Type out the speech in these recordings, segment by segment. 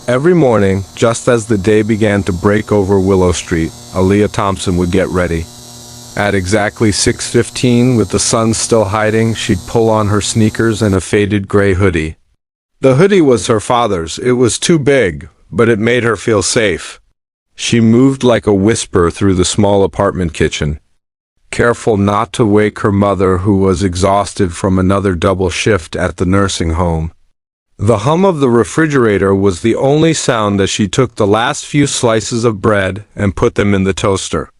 Every morning, just as the day began to break over Willow Street, Aaliyah Thompson would get ready. At exactly 6:15, with the sun still hiding, she'd pull on her sneakers and a faded gray hoodie. The hoodie was her father's. It was too big, but it made her feel safe. She moved like a whisper through the small apartment kitchen, careful not to wake her mother, who was exhausted from another double shift at the nursing home. The hum of the refrigerator was the only sound as she took the last few slices of bread and put them in the toaster.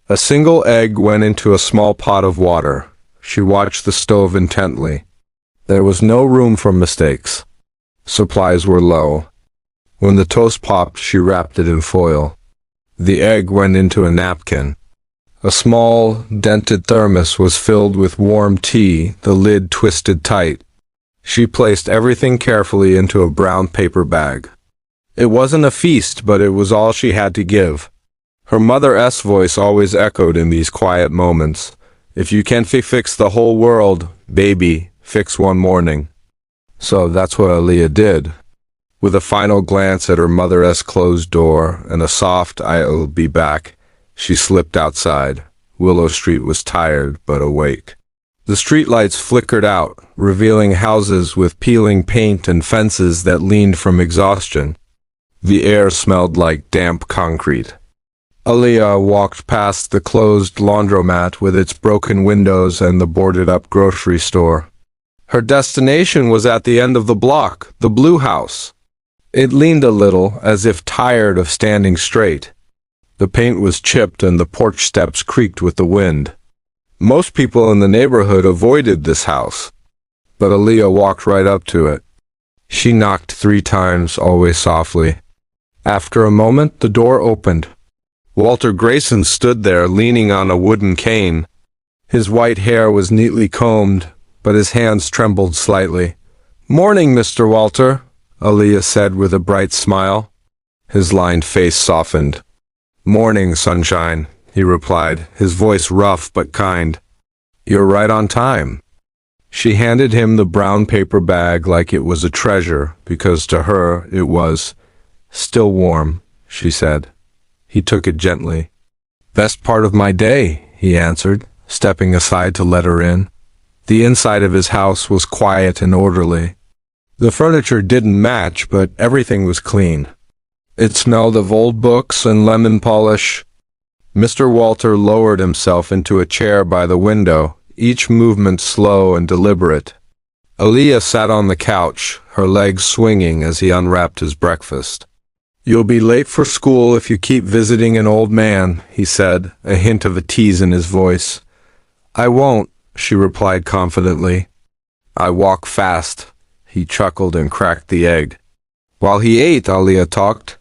A single egg went into a small pot of water. She watched the stove intently. There was no room for mistakes. Supplies were low. When the toast popped, she wrapped it in foil. The egg went into a napkin. A small, dented thermos was filled with warm tea, the lid twisted tight. She placed everything carefully into a brown paper bag. It wasn't a feast, but it was all she had to give. Her mother's voice always echoed in these quiet moments. If you can't fix the whole world, baby, fix one morning. So that's what Aaliyah did. With a final glance at her mother's closed door and a soft "I'll be back," she slipped outside. Willow Street was tired but awake. The streetlights flickered out, revealing houses with peeling paint and fences that leaned from exhaustion. The air smelled like damp concrete. Aaliyah walked past the closed laundromat with its broken windows and the boarded-up grocery store. Her destination was at the end of the block, the blue house. It leaned a little, as if tired of standing straight. The paint was chipped and the porch steps creaked with the wind. Most people in the neighborhood avoided this house, but Aaliyah walked right up to it. She knocked 3 times, always softly. After a moment, the door opened. Walter Grayson stood there, leaning on a wooden cane. His white hair was neatly combed, but his hands trembled slightly. "Morning, Mr. Walter," Aaliyah said with a bright smile. His lined face softened. "Morning, sunshine," he replied, his voice rough but kind. "You're right on time." She handed him the brown paper bag like it was a treasure, because to her it was. "Still warm," she said. He took it gently. "Best part of my day," he answered, stepping aside to let her in. The inside of his house was quiet and orderly. The furniture didn't match, but everything was clean. It smelled of old books and lemon polish. Mr. Walter lowered himself into a chair by the window, each movement slow and deliberate. Aaliyah sat on the couch, her legs swinging as he unwrapped his breakfast. "You'll be late for school if you keep visiting an old man," he said, a hint of a tease in his voice. "I won't," she replied confidently. "I walk fast." He chuckled and cracked the egg. While he ate, Aaliyah talked.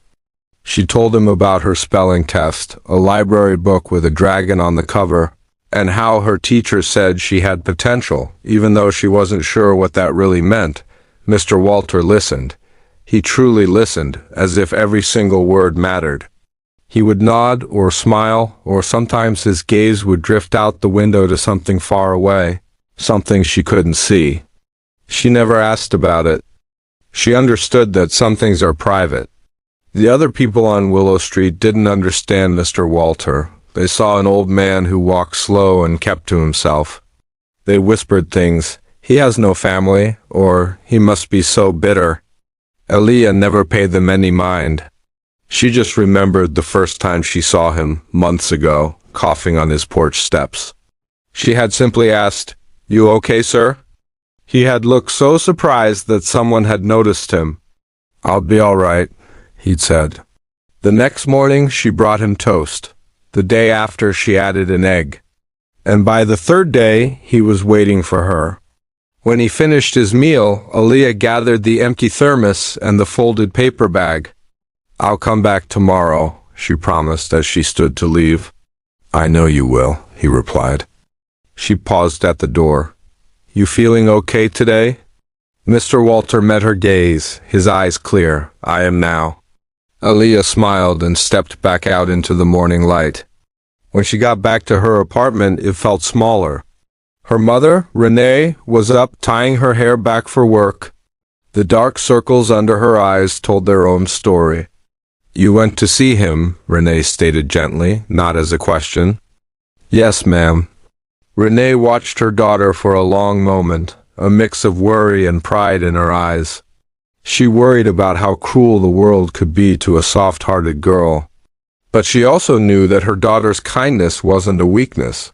She told him about her spelling test, a library book with a dragon on the cover, and how her teacher said she had potential, even though she wasn't sure what that really meant. Mr. Walter listened. He truly listened, as if every single word mattered. He would nod or smile, or sometimes his gaze would drift out the window to something far away, something she couldn't see. She never asked about it. She understood that some things are private. The other people on Willow Street didn't understand Mr. Walter. They saw an old man who walked slow and kept to himself. They whispered things, "He has no family," or "He must be so bitter." Aaliyah never paid them any mind. She just remembered the first time she saw him, months ago, coughing on his porch steps. She had simply asked, "You okay, sir?" He had looked so surprised that someone had noticed him. "I'll be all right," he'd said. The next morning she brought him toast. The day after she added an egg. And by the 3rd day he was waiting for her. When he finished his meal, Aaliyah gathered the empty thermos and the folded paper bag. "I'll come back tomorrow," she promised as she stood to leave. "I know you will," he replied. She paused at the door. "You feeling okay today?" Mr. Walter met her gaze, his eyes clear. "I am now." Aaliyah smiled and stepped back out into the morning light. When she got back to her apartment, it felt smaller. Her mother, Renee, was up tying her hair back for work. The dark circles under her eyes told their own story. "You went to see him," Renee stated gently, not as a question. "Yes, ma'am." Renee watched her daughter for a long moment, a mix of worry and pride in her eyes. She worried about how cruel the world could be to a soft-hearted girl. But she also knew that her daughter's kindness wasn't a weakness.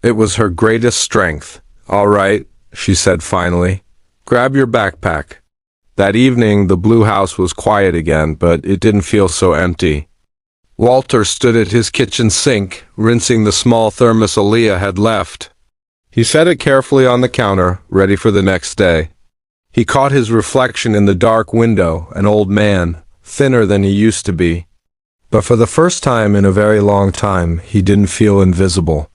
It was her greatest strength. "All right," she said finally. "Grab your backpack." That evening, the blue house was quiet again, but it didn't feel so empty. Walter stood at his kitchen sink, rinsing the small thermos Aaliyah had left. He set it carefully on the counter, ready for the next day. He caught his reflection in the dark window, an old man, thinner than he used to be. But for the first time in a very long time, he didn't feel invisible.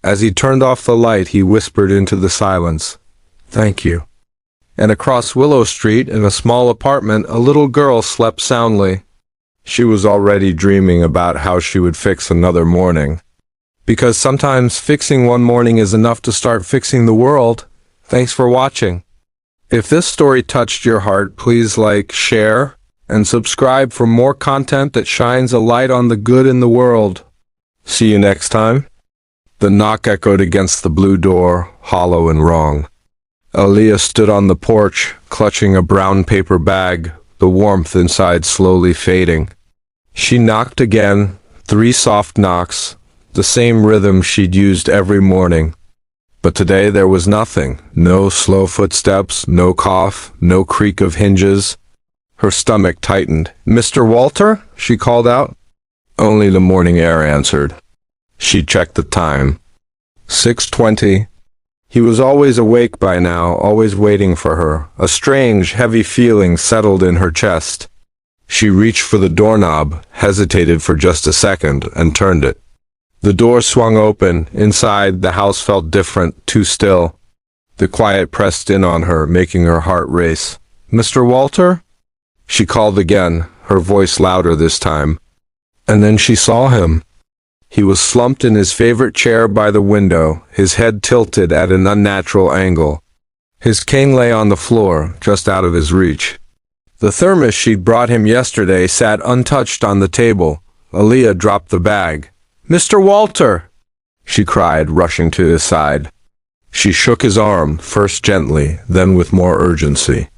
As he turned off the light, he whispered into the silence, "Thank you." And across Willow Street, in a small apartment, a little girl slept soundly. She was already dreaming about how she would fix another morning. Because sometimes fixing one morning is enough to start fixing the world. Thanks for watching. If this story touched your heart, please like, share, and subscribe for more content that shines a light on the good in the world. See you next time. The knock echoed against the blue door, hollow and wrong. Aaliyah stood on the porch, clutching a brown paper bag, the warmth inside slowly fading. She knocked again, 3 soft knocks, the same rhythm she'd used every morning. But today there was nothing, no slow footsteps, no cough, no creak of hinges. Her stomach tightened. "Mr. Walter?" she called out. Only the morning air answered. She checked the time. 6:20. He was always awake by now, always waiting for her. A strange, heavy feeling settled in her chest. She reached for the doorknob, hesitated for just a second, and turned it. The door swung open. Inside, the house felt different, too still. The quiet pressed in on her, making her heart race. "Mr. Walter?" She called again, her voice louder this time. And then she saw him. He was slumped in his favorite chair by the window, his head tilted at an unnatural angle. His cane lay on the floor, just out of his reach. The thermos she'd brought him yesterday sat untouched on the table. Aaliyah dropped the bag. "Mr. Walter!" she cried, rushing to his side. She shook his arm, first gently, then with more urgency.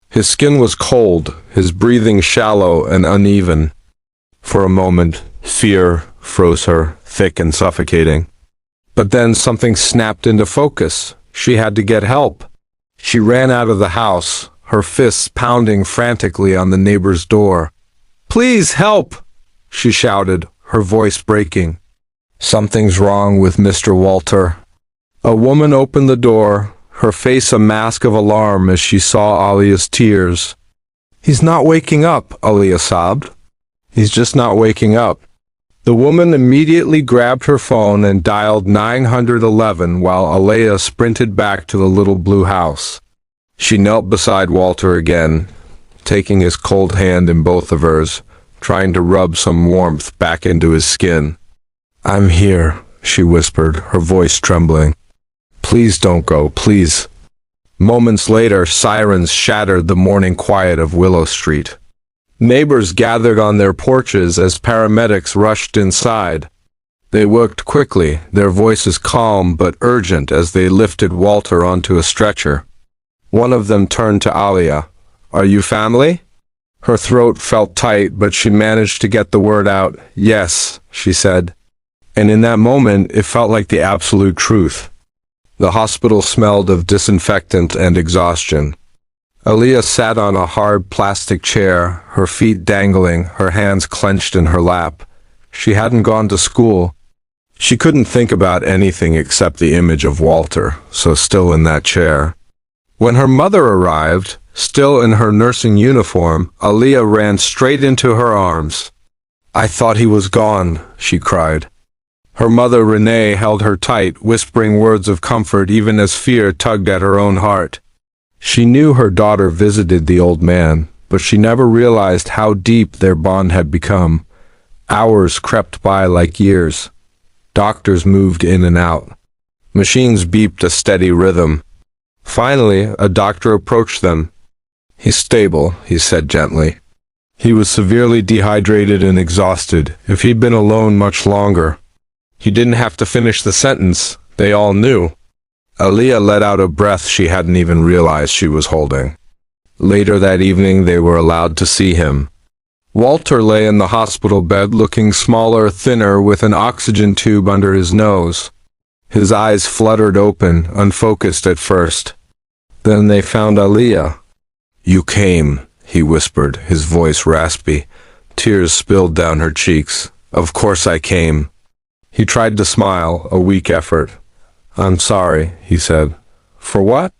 His skin was cold, his breathing shallow and uneven. For a moment, fear froze her, thick and suffocating. But then something snapped into focus. She had to get help. She ran out of the house, her fists pounding frantically on the neighbor's door. "Please help!" she shouted, her voice breaking. "Something's wrong with Mr. Walter." A woman opened the door, her face a mask of alarm as she saw Aaliyah's tears. "He's not waking up," Aaliyah sobbed. "He's just not waking up." The woman immediately grabbed her phone and dialed 911 while Aaliyah sprinted back to the little blue house. She knelt beside Walter again, taking his cold hand in both of hers, trying to rub some warmth back into his skin. "I'm here," she whispered, her voice trembling. "Please don't go, please." Moments later, sirens shattered the morning quiet of Willow Street. Neighbors gathered on their porches as paramedics rushed inside. They worked quickly, their voices calm but urgent as they lifted Walter onto a stretcher. One of them turned to Aaliyah. "Are you family?" Her throat felt tight, but she managed to get the word out. "Yes," she said. And in that moment, it felt like the absolute truth. The hospital smelled of disinfectant and exhaustion. Aaliyah sat on a hard plastic chair, her feet dangling, her hands clenched in her lap. She hadn't gone to school. She couldn't think about anything except the image of Walter, so still in that chair. When her mother arrived, still in her nursing uniform, Aaliyah ran straight into her arms. "I thought he was gone," she cried. Her mother Renee held her tight, whispering words of comfort even as fear tugged at her own heart. She knew her daughter visited the old man, but she never realized how deep their bond had become. Hours crept by like years. Doctors moved in and out. Machines beeped a steady rhythm. Finally, a doctor approached them. "He's stable," he said gently. He was severely dehydrated and exhausted. If he'd been alone much longer. He didn't have to finish the sentence. They all knew. Aaliyah let out a breath she hadn't even realized she was holding. Later that evening they were allowed to see him. Walter lay in the hospital bed looking smaller, thinner, with an oxygen tube under his nose. His eyes fluttered open, unfocused at first. Then they found Aaliyah. "You came," he whispered, his voice raspy. Tears spilled down her cheeks. "Of course I came." He tried to smile, a weak effort. "I'm sorry," he said. "For what?"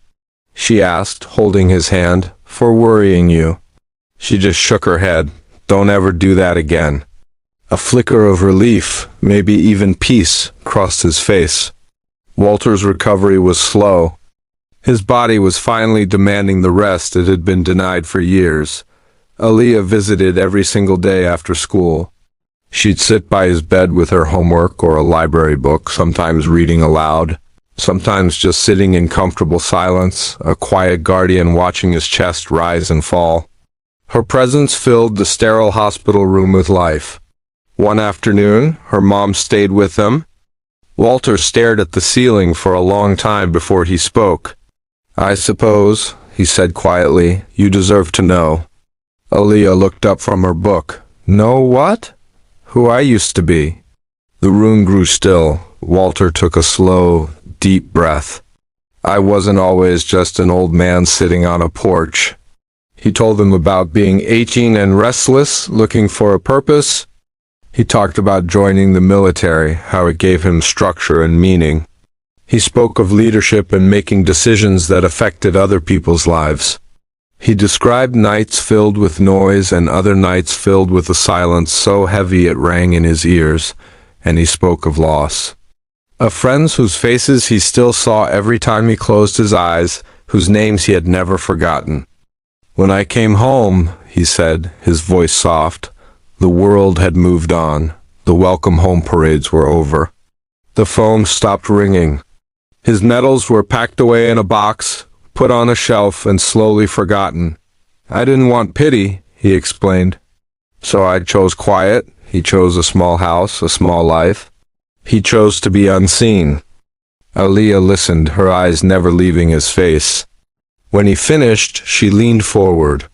she asked, holding his hand. "For worrying you." She just shook her head. "Don't ever do that again." A flicker of relief, maybe even peace, crossed his face. Walter's recovery was slow. His body was finally demanding the rest it had been denied for years. Aaliyah visited every single day after school. She'd sit by his bed with her homework or a library book, sometimes reading aloud, sometimes just sitting in comfortable silence, a quiet guardian watching his chest rise and fall. Her presence filled the sterile hospital room with life. One afternoon, her mom stayed with them. Walter stared at the ceiling for a long time before he spoke. "I suppose," he said quietly, "you deserve to know." Aaliyah looked up from her book. "Know what?" "Who I used to be." The room grew still. Walter took a slow, deep breath. "I wasn't always just an old man sitting on a porch." He told them about being 18 and restless, looking for a purpose. He talked about joining the military, how it gave him structure and meaning. He spoke of leadership and making decisions that affected other people's lives. He described nights filled with noise and other nights filled with a silence so heavy it rang in his ears, and he spoke of loss. Of friends whose faces he still saw every time he closed his eyes, whose names he had never forgotten. "When I came home," he said, his voice soft, "the world had moved on. The welcome home parades were over. The phone stopped ringing. His medals were packed away in a box, put on a shelf, and slowly forgotten. I didn't want pity," he explained. "So I chose quiet. He chose a small house, a small life. He chose to be unseen." Aaliyah listened, her eyes never leaving his face. When he finished, she leaned forward.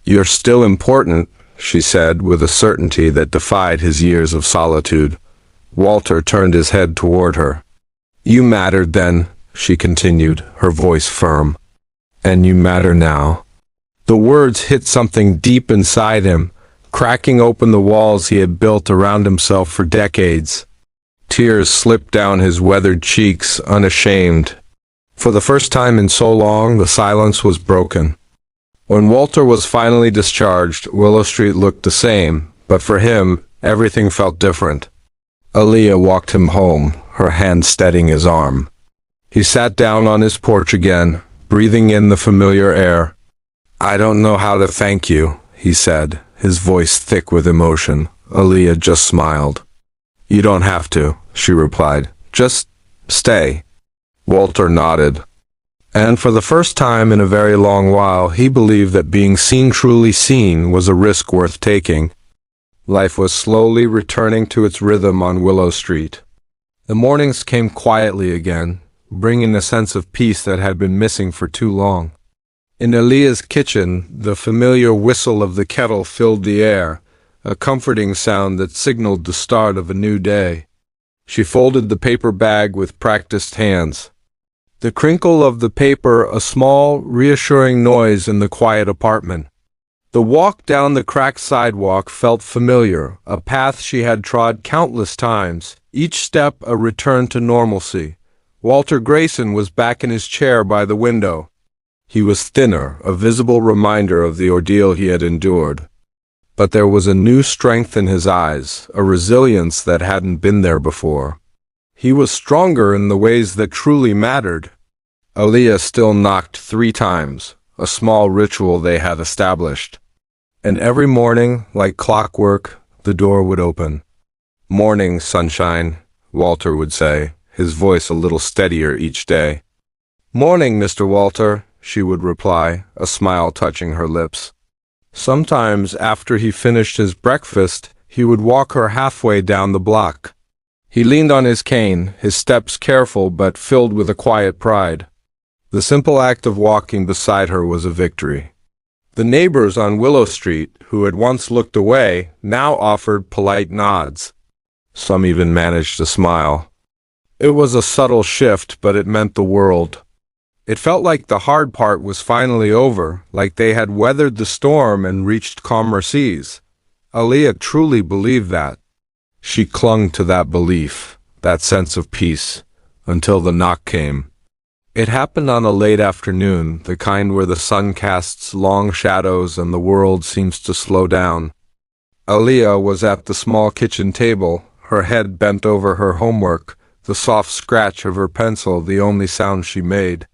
"You're still important," she said, with a certainty that defied his years of solitude. Walter turned his head toward her. "You mattered then," she continued, her voice firm. "And you matter now." The words hit something deep inside him, cracking open the walls he had built around himself for decades. Tears slipped down his weathered cheeks, unashamed. For the first time in so long, the silence was broken. When Walter was finally discharged, Willow Street looked the same, but for him, everything felt different. Aaliyah walked him home, her hand steadying his arm. He sat down on his porch again, breathing in the familiar air. "I don't know how to thank you," he said, his voice thick with emotion. Aaliyah just smiled. "You don't have to," she replied. "Just stay." Walter nodded. And for the first time in a very long while, he believed that being seen, truly seen, was a risk worth taking. Life was slowly returning to its rhythm on Willow Street. The mornings came quietly again, bringing a sense of peace that had been missing for too long. In Aaliyah's kitchen, the familiar whistle of the kettle filled the air, a comforting sound that signaled the start of a new day. She folded the paper bag with practiced hands. The crinkle of the paper, a small, reassuring noise in the quiet apartment. The walk down the cracked sidewalk felt familiar, a path she had trod countless times, each step a return to normalcy. Walter Grayson was back in his chair by the window. He was thinner, a visible reminder of the ordeal he had endured. But there was a new strength in his eyes, a resilience that hadn't been there before. He was stronger in the ways that truly mattered. Aaliyah still knocked 3 times, a small ritual they had established. And every morning, like clockwork, the door would open. "Morning, sunshine," Walter would say, his voice a little steadier each day. "Morning, Mr. Walter," she would reply, a smile touching her lips. Sometimes, after he finished his breakfast, he would walk her halfway down the block. He leaned on his cane, his steps careful but filled with a quiet pride. The simple act of walking beside her was a victory. The neighbors on Willow Street, who had once looked away, now offered polite nods. Some even managed to smile. It was a subtle shift, but it meant the world. It felt like the hard part was finally over, like they had weathered the storm and reached calmer seas. Aaliyah truly believed that. She clung to that belief, that sense of peace, until the knock came. It happened on a late afternoon, the kind where the sun casts long shadows and the world seems to slow down. Aaliyah was at the small kitchen table, her head bent over her homework, the soft scratch of her pencil the only sound she made.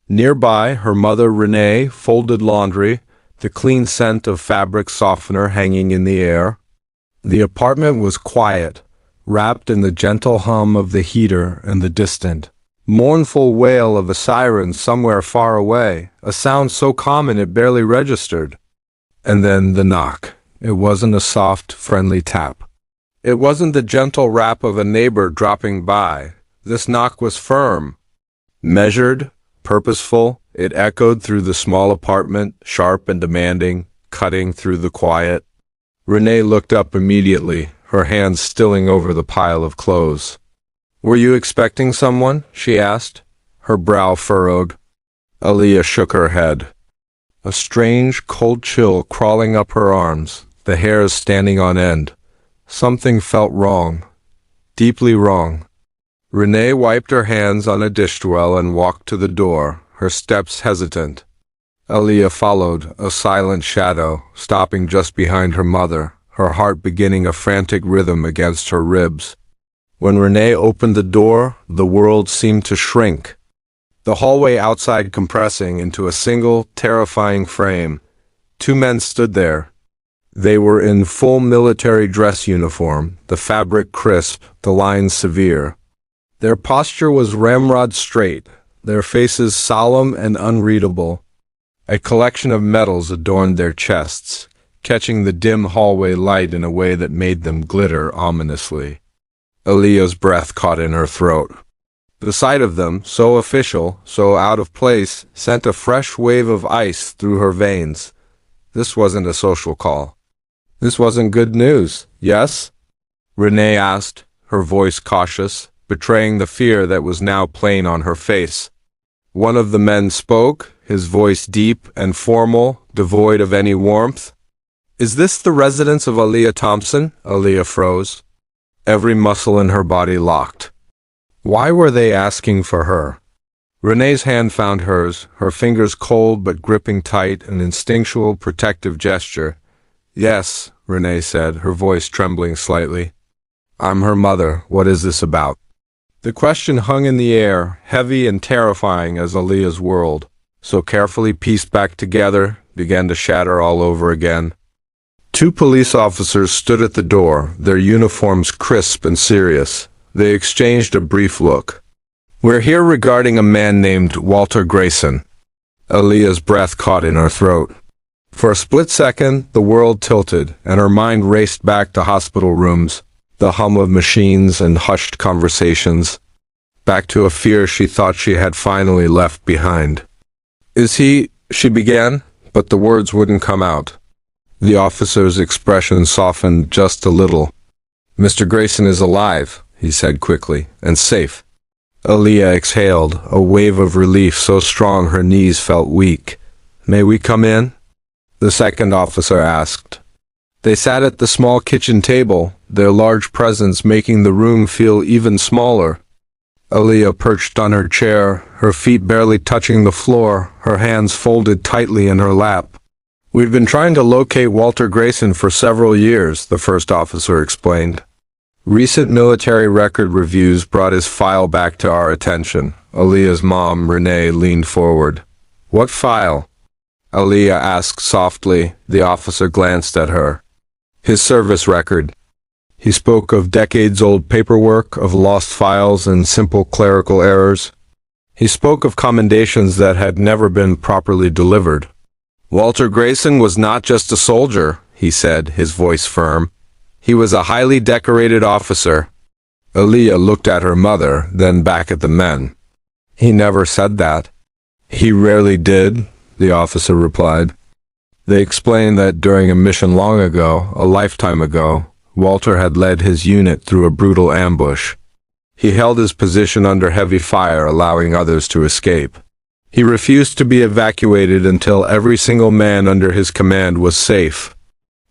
Nearby, her mother Renee folded laundry, the clean scent of fabric softener hanging in the air. The apartment was quiet, wrapped in the gentle hum of the heater and the distant, mournful wail of a siren somewhere far away, a sound so common it barely registered. And then the knock. It wasn't a soft, friendly tap. It wasn't the gentle rap of a neighbor dropping by. This knock was firm, measured, purposeful. It echoed through the small apartment, sharp and demanding, cutting through the quiet. Renee looked up immediately, her hands stilling over the pile of clothes. "Were you expecting someone?" she asked, her brow furrowed. Aaliyah shook her head. A strange, cold chill crawling up her arms, the hairs standing on end. Something felt wrong, deeply wrong. Renee wiped her hands on a dish towel and walked to the door, her steps hesitant. Aaliyah followed, a silent shadow, stopping just behind her mother, her heart beginning a frantic rhythm against her ribs. When Renee opened the door, the world seemed to shrink. The hallway outside compressing into a single, terrifying frame. Two men stood there. They were in full military dress uniform, the fabric crisp, the lines severe. Their posture was ramrod straight, their faces solemn and unreadable. A collection of medals adorned their chests, catching the dim hallway light in a way that made them glitter ominously. Aaliyah's breath caught in her throat. The sight of them, so official, so out of place, sent a fresh wave of ice through her veins. This wasn't a social call. This wasn't good news, yes? Renee asked, her voice cautious, betraying the fear that was now plain on her face. One of the men spoke, his voice deep and formal, devoid of any warmth. "Is this the residence of Aaliyah Thompson?" Aaliyah froze. Every muscle in her body locked. Why were they asking for her? Renee's hand found hers, her fingers cold but gripping tight, an instinctual protective gesture. "Yes," Renee said, her voice trembling slightly. "I'm her mother. What is this about?" The question hung in the air, heavy and terrifying as Aaliyah's world, so carefully pieced back together, began to shatter all over again. Two police officers stood at the door, their uniforms crisp and serious. They exchanged a brief look. "We're here regarding a man named Walter Grayson." Aaliyah's breath caught in her throat. For a split second, the world tilted, and her mind raced back to hospital rooms, the hum of machines and hushed conversations, back to a fear she thought she had finally left behind. "Is he—" she began, but the words wouldn't come out. The officer's expression softened just a little. "Mr. Grayson is alive," he said quickly, "and safe." Aaliyah exhaled, a wave of relief so strong her knees felt weak. "May we come in?" the second officer asked. They sat at the small kitchen table, their large presence making the room feel even smaller. Aaliyah perched on her chair, her feet barely touching the floor, her hands folded tightly in her lap. "We've been trying to locate Walter Grayson for several years," the first officer explained. "Recent military record reviews brought his file back to our attention." Aaliyah's mom, Renee, leaned forward. "What file?" Aaliyah asked softly. The officer glanced at her. "His service record." He spoke of decades-old paperwork, of lost files and simple clerical errors. He spoke of commendations that had never been properly delivered. Walter Grayson was not just a soldier, he said, his voice firm. He was a highly decorated officer. Aaliyah looked at her mother, then back at the men. He never said that. He rarely did, the officer replied. They explained that during a mission long ago, a lifetime ago, Walter had led his unit through a brutal ambush. He held his position under heavy fire, allowing others to escape. He refused to be evacuated until every single man under his command was safe.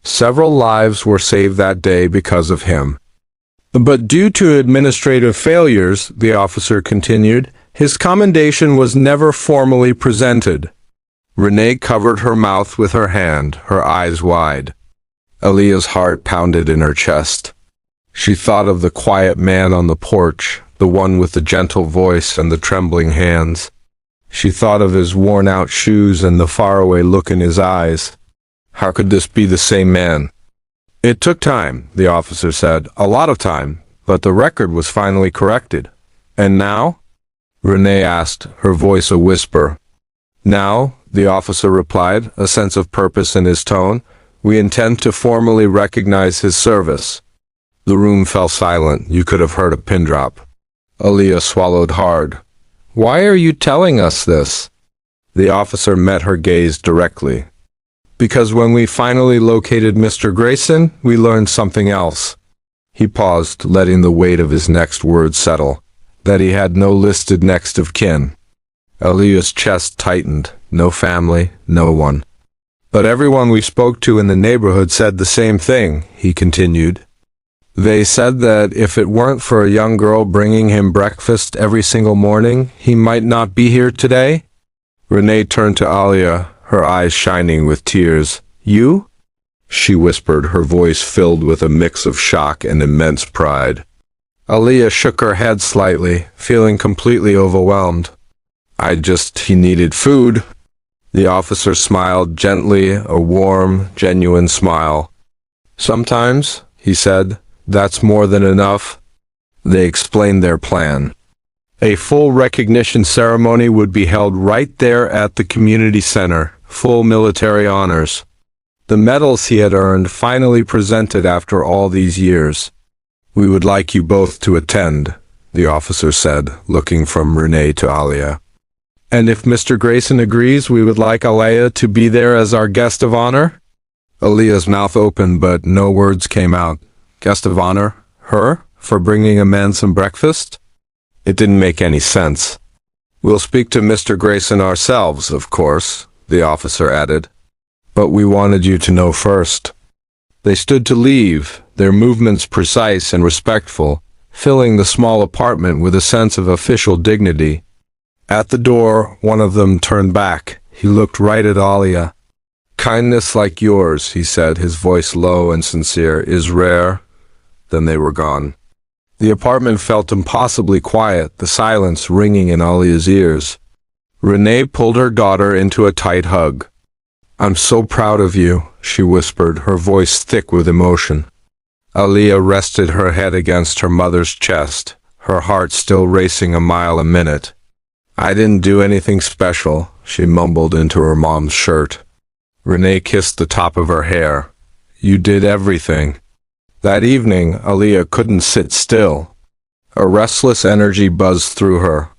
Several lives were saved that day because of him. But due to administrative failures, the officer continued, his commendation was never formally presented. Renee covered her mouth with her hand, her eyes wide. Aaliyah's heart pounded in her chest. She thought of the quiet man on the porch, the one with the gentle voice and the trembling hands. She thought of his worn-out shoes and the faraway look in his eyes. How could this be the same man? It took time, the officer said, a lot of time, but the record was finally corrected. And now? Renee asked, her voice a whisper. Now, the officer replied, a sense of purpose in his tone, we intend to formally recognize his service. The room fell silent. You could have heard a pin drop. Aaliyah swallowed hard. Why are you telling us this? The officer met her gaze directly. Because when we finally located Mr. Grayson, we learned something else. He paused, letting the weight of his next words settle, that he had no listed next of kin. Aaliyah's chest tightened. No family, no one. But everyone we spoke to in the neighborhood said the same thing, he continued. They said that if it weren't for a young girl bringing him breakfast every single morning, he might not be here today. Renee turned to Aaliyah, her eyes shining with tears. You? She whispered, her voice filled with a mix of shock and immense pride. Aaliyah shook her head slightly, feeling completely overwhelmed. He needed food. The officer smiled gently, a warm, genuine smile. Sometimes, he said, that's more than enough. They explained their plan. A full recognition ceremony would be held right there at the community center, full military honors. The medals he had earned finally presented after all these years. We would like you both to attend, the officer said, looking from Renee to Aaliyah. And if Mr. Grayson agrees, we would like Aaliyah to be there as our guest of honor? Aaliyah's mouth opened, but no words came out. Guest of honor? Her? For bringing a man some breakfast? It didn't make any sense. We'll speak to Mr. Grayson ourselves, of course, the officer added. But we wanted you to know first. They stood to leave, their movements precise and respectful, filling the small apartment with a sense of official dignity. At the door, one of them turned back. He looked right at Aaliyah. Kindness like yours, he said, his voice low and sincere, is rare. Then they were gone. The apartment felt impossibly quiet, the silence ringing in Aaliyah's ears. Renee pulled her daughter into a tight hug. I'm so proud of you, she whispered, her voice thick with emotion. Aaliyah rested her head against her mother's chest, her heart still racing a mile a minute. I didn't do anything special, she mumbled into her mom's shirt. Renee kissed the top of her hair. You did everything. That evening, Aaliyah couldn't sit still. A restless energy buzzed through her.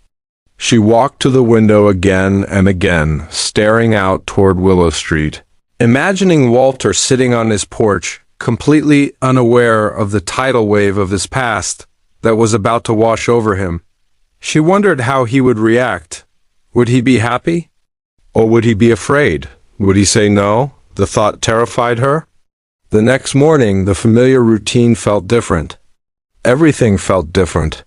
She walked to the window again and again, staring out toward Willow Street, imagining Walter sitting on his porch, completely unaware of the tidal wave of his past that was about to wash over him. She wondered how he would react. Would he be happy? Or would he be afraid? Would he say no? The thought terrified her. The next morning, the familiar routine felt different. Everything felt different.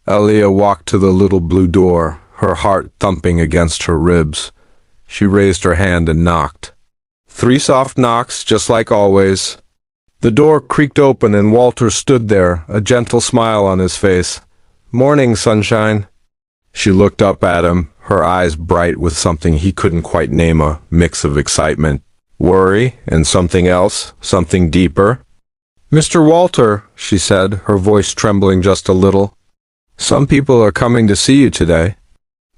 Aaliyah walked to the little blue door, her heart thumping against her ribs. She raised her hand and knocked. 3 soft knocks, just like always. The door creaked open and Walter stood there, a gentle smile on his face. Morning, sunshine. She looked up at him, her eyes bright with something he couldn't quite name, a mix of excitement, worry, and something else, something deeper. Mr. Walter, she said, her voice trembling just a little. Some people are coming to see you today.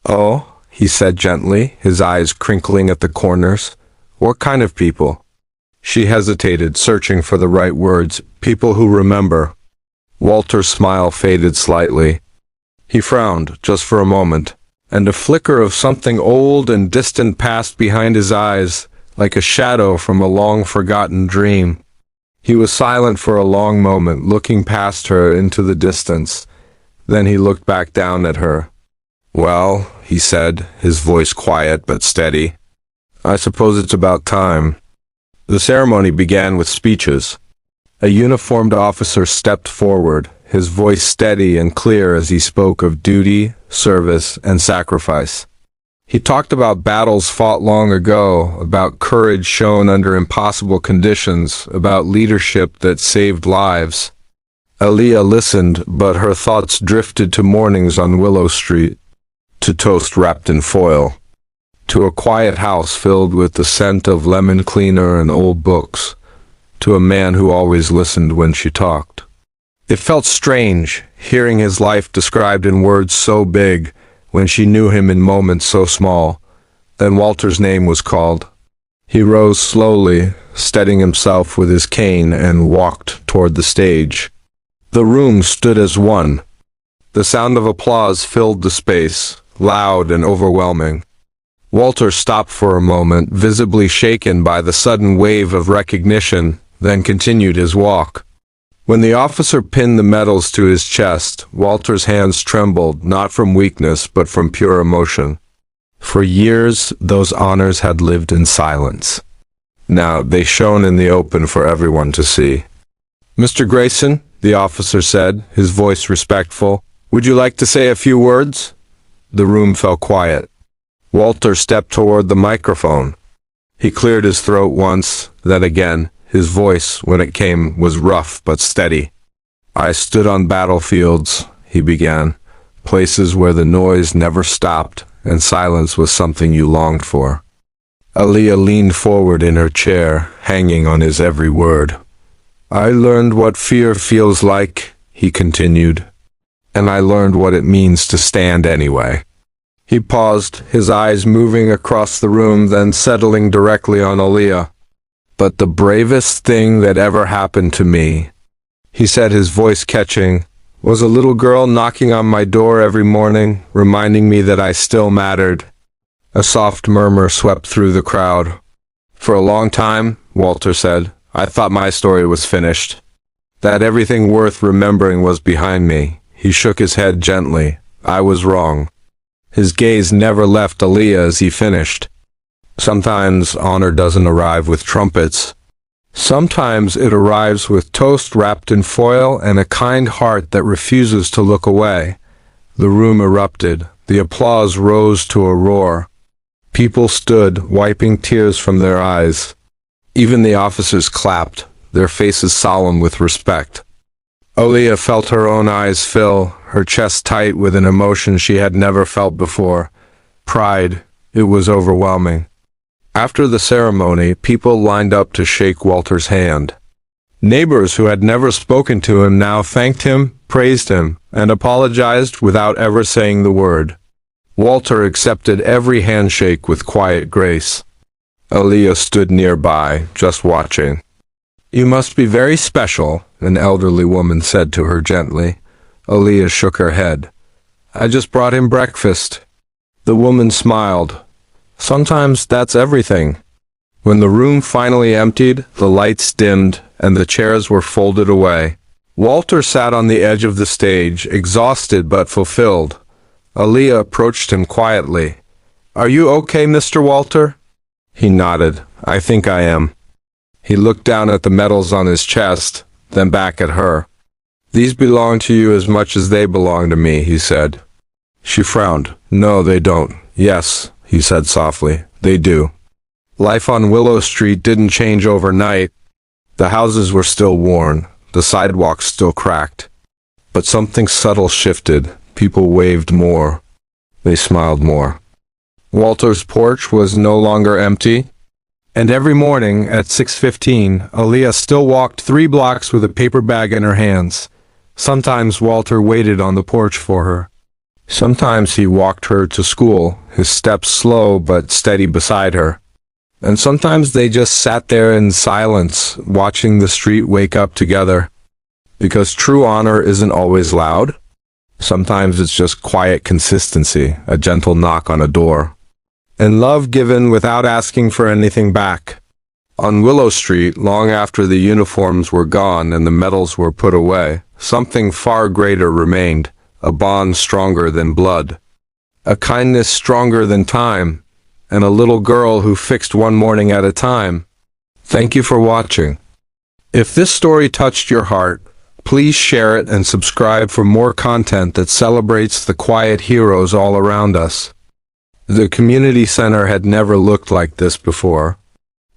"Oh," he said gently, his eyes crinkling at the corners. "What kind of people?" She hesitated, searching for the right words. "People who remember." Walter's smile faded slightly. He frowned, just for a moment, and a flicker of something old and distant passed behind his eyes, like a shadow from a long-forgotten dream. He was silent for a long moment, looking past her into the distance. Then he looked back down at her. "Well," he said, his voice quiet but steady, "I suppose it's about time." The ceremony began with speeches. A uniformed officer stepped forward, his voice steady and clear as he spoke of duty, service, and sacrifice. He talked about battles fought long ago, about courage shown under impossible conditions, about leadership that saved lives. Aaliyah listened, but her thoughts drifted to mornings on Willow Street, to toast wrapped in foil, to a quiet house filled with the scent of lemon cleaner and old books, to a man who always listened when she talked. It felt strange, hearing his life described in words so big, when she knew him in moments so small. Then Walter's name was called. He rose slowly, steadying himself with his cane, and walked toward the stage. The room stood as one. The sound of applause filled the space, loud and overwhelming. Walter stopped for a moment, visibly shaken by the sudden wave of recognition, then continued his walk. When the officer pinned the medals to his chest, Walter's hands trembled, not from weakness, but from pure emotion. For years, those honors had lived in silence. Now they shone in the open for everyone to see. "Mr. Grayson," the officer said, his voice respectful, "would you like to say a few words?" The room fell quiet. Walter stepped toward the microphone. He cleared his throat once, then again. His voice, when it came, was rough but steady. "I stood on battlefields," he began, "places where the noise never stopped, and silence was something you longed for." Aaliyah leaned forward in her chair, hanging on his every word. "I learned what fear feels like," he continued, "and I learned what it means to stand anyway." He paused, his eyes moving across the room, then settling directly on Aaliyah. "But the bravest thing that ever happened to me," he said, his voice catching, "was a little girl knocking on my door every morning, reminding me that I still mattered." A soft murmur swept through the crowd. "For a long time," Walter said, "I thought my story was finished, that everything worth remembering was behind me." He shook his head gently. "I was wrong." His gaze never left Aaliyah as he finished. "Sometimes honor doesn't arrive with trumpets. Sometimes it arrives with toast wrapped in foil and a kind heart that refuses to look away." The room erupted. The applause rose to a roar. People stood, wiping tears from their eyes. Even the officers clapped, their faces solemn with respect. Aaliyah felt her own eyes fill, her chest tight with an emotion she had never felt before. Pride. It was overwhelming. After the ceremony, people lined up to shake Walter's hand. Neighbors who had never spoken to him now thanked him, praised him, and apologized without ever saying the word. Walter accepted every handshake with quiet grace. Aaliyah stood nearby, just watching. "You must be very special," an elderly woman said to her gently. Aaliyah shook her head. "I just brought him breakfast." The woman smiled. "Sometimes that's everything." When the room finally emptied, the lights dimmed, and the chairs were folded away. Walter sat on the edge of the stage, exhausted but fulfilled. Aaliyah approached him quietly. "Are you okay, Mr. Walter?" He nodded. "I think I am." He looked down at the medals on his chest, then back at her. "These belong to you as much as they belong to me," he said. She frowned. "No, they don't." "Yes," he said softly, "they do." Life on Willow Street didn't change overnight. The houses were still worn, the sidewalks still cracked. But something subtle shifted. People waved more. They smiled more. Walter's porch was no longer empty. And every morning at 6:15, Aaliyah still walked 3 blocks with a paper bag in her hands. Sometimes Walter waited on the porch for her. Sometimes he walked her to school, his steps slow but steady beside her. And sometimes they just sat there in silence, watching the street wake up together. Because true honor isn't always loud. Sometimes it's just quiet consistency, a gentle knock on a door. And love given without asking for anything back. On Willow Street, long after the uniforms were gone and the medals were put away, something far greater remained, a bond stronger than blood. A kindness stronger than time, and a little girl who fixed one morning at a time. Thank you for watching. If this story touched your heart, please share it and subscribe for more content that celebrates the quiet heroes all around us. The community center had never looked like this before.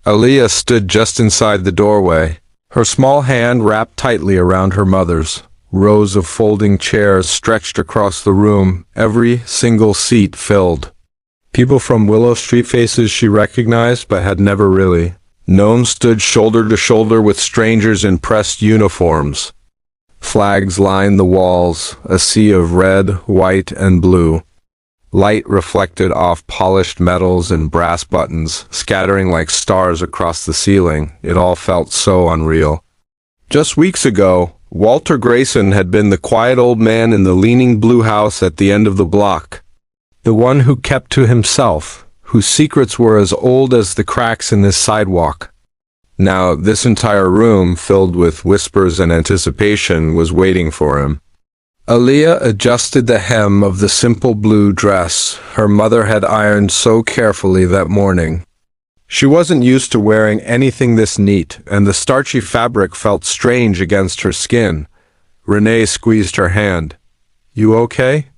Aaliyah stood just inside the doorway, her small hand wrapped tightly around her mother's. Rows of folding chairs stretched across the room, every single seat filled. People from Willow Street, faces she recognized but had never really known, stood shoulder to shoulder with strangers in pressed uniforms. Flags lined the walls, a sea of red, white, and blue. Light reflected off polished metals and brass buttons, scattering like stars across the ceiling. It all felt so unreal. Just weeks ago, Walter Grayson had been the quiet old man in the leaning blue house at the end of the block. The one who kept to himself, whose secrets were as old as the cracks in this sidewalk. Now, this entire room, filled with whispers and anticipation, was waiting for him. Aaliyah adjusted the hem of the simple blue dress her mother had ironed so carefully that morning. She wasn't used to wearing anything this neat, and the starchy fabric felt strange against her skin. Renee squeezed her hand. "You okay?"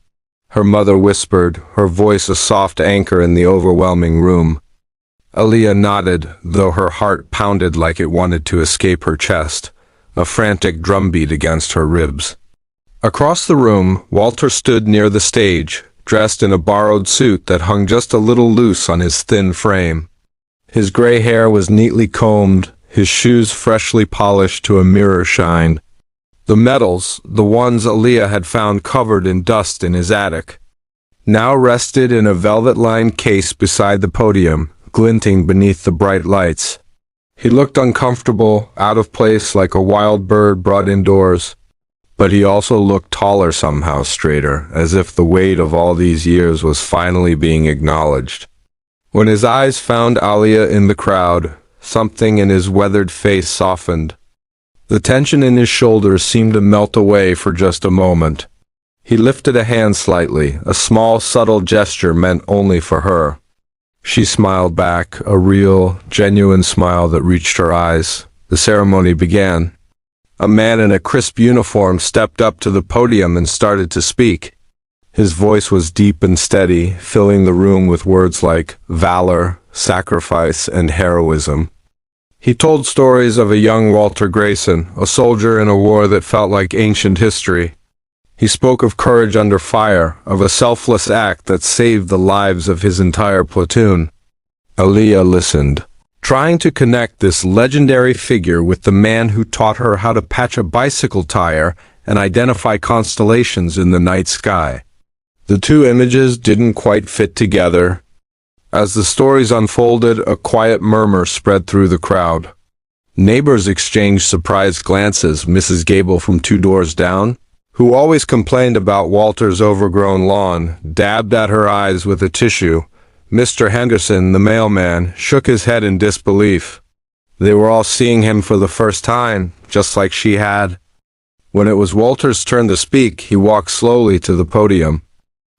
her mother whispered, her voice a soft anchor in the overwhelming room. Aaliyah nodded, though her heart pounded like it wanted to escape her chest, a frantic drumbeat against her ribs. Across the room, Walter stood near the stage, dressed in a borrowed suit that hung just a little loose on his thin frame. His gray hair was neatly combed, his shoes freshly polished to a mirror shine. The medals, the ones Aaliyah had found covered in dust in his attic, now rested in a velvet-lined case beside the podium, glinting beneath the bright lights. He looked uncomfortable, out of place, like a wild bird brought indoors. But he also looked taller, somehow straighter, as if the weight of all these years was finally being acknowledged. When his eyes found Aaliyah in the crowd, something in his weathered face softened. The tension in his shoulders seemed to melt away for just a moment. He lifted a hand slightly, a small, subtle gesture meant only for her. She smiled back, a real, genuine smile that reached her eyes. The ceremony began. A man in a crisp uniform stepped up to the podium and started to speak. His voice was deep and steady, filling the room with words like valor, sacrifice, and heroism. He told stories of a young Walter Grayson, a soldier in a war that felt like ancient history. He spoke of courage under fire, of a selfless act that saved the lives of his entire platoon. Aaliyah listened, trying to connect this legendary figure with the man who taught her how to patch a bicycle tire and identify constellations in the night sky. The two images didn't quite fit together. As the stories unfolded, a quiet murmur spread through the crowd. Neighbors exchanged surprised glances. Mrs. Gable from 2 doors down, who always complained about Walter's overgrown lawn, dabbed at her eyes with a tissue. Mr. Henderson, the mailman, shook his head in disbelief. They were all seeing him for the first time, just like she had. When it was Walter's turn to speak, he walked slowly to the podium.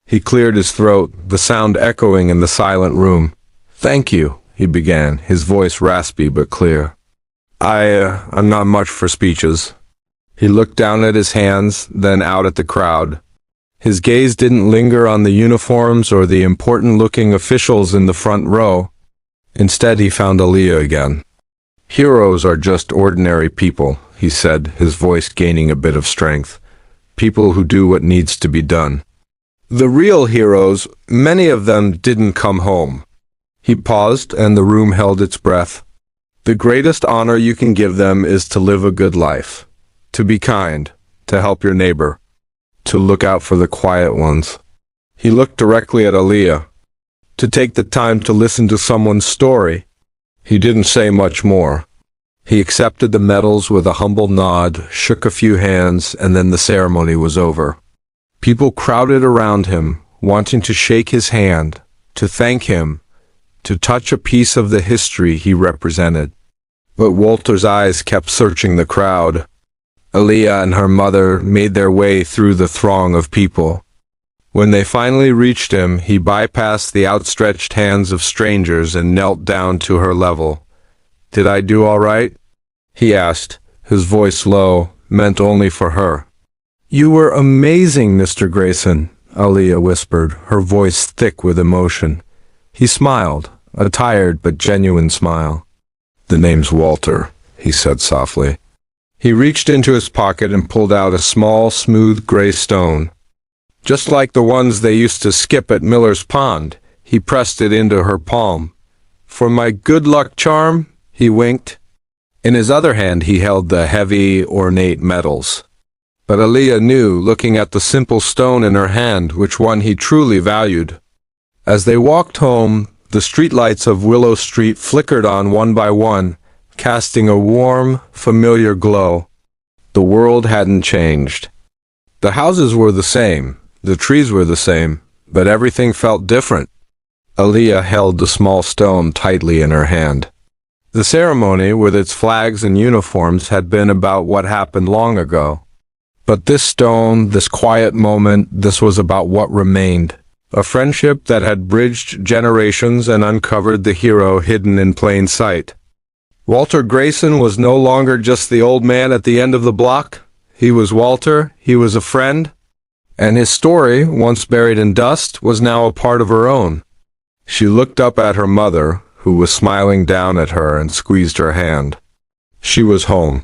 He cleared his throat, the sound echoing in the silent room. "Thank you," he began, his voice raspy but clear. I'm not much for speeches." He looked down at his hands, then out at the crowd. His gaze didn't linger on the uniforms or the important-looking officials in the front row. Instead, he found Aaliyah again. "Heroes are just ordinary people," he said, his voice gaining a bit of strength. "People who do what needs to be done. The real heroes, many of them didn't come home." He paused, and the room held its breath. "The greatest honor you can give them is to live a good life, to be kind, to help your neighbor, to look out for the quiet ones." He looked directly at Aaliyah. To take the time to listen to someone's story. He didn't say much more. He accepted the medals with a humble nod, shook a few hands, and then the ceremony was over. People crowded around him, wanting to shake his hand, to thank him, to touch a piece of the history he represented. But Walter's eyes kept searching the crowd. Aaliyah and her mother made their way through the throng of people. When they finally reached him, he bypassed the outstretched hands of strangers and knelt down to her level. "Did I do all right?" he asked, his voice low, meant only for her. "You were amazing, Mr. Grayson," Aaliyah whispered, her voice thick with emotion. He smiled, a tired but genuine smile. "The name's Walter," he said softly. He reached into his pocket and pulled out a small, smooth gray stone. Just like the ones they used to skip at Miller's Pond, he pressed it into her palm. "For my good luck charm?" he winked. In his other hand he held the heavy, ornate medals. But Aaliyah knew, looking at the simple stone in her hand, which one he truly valued. As they walked home, the streetlights of Willow Street flickered on one by one, casting a warm, familiar glow. The world hadn't changed. The houses were the same, the trees were the same, but everything felt different. Aaliyah held the small stone tightly in her hand. The ceremony, with its flags and uniforms, had been about what happened long ago. But this stone, this quiet moment, this was about what remained. A friendship that had bridged generations and uncovered the hero hidden in plain sight. Walter Grayson was no longer just the old man at the end of the block. He was Walter, he was a friend, and his story, once buried in dust, was now a part of her own. She looked up at her mother, who was smiling down at her, and squeezed her hand. She was home.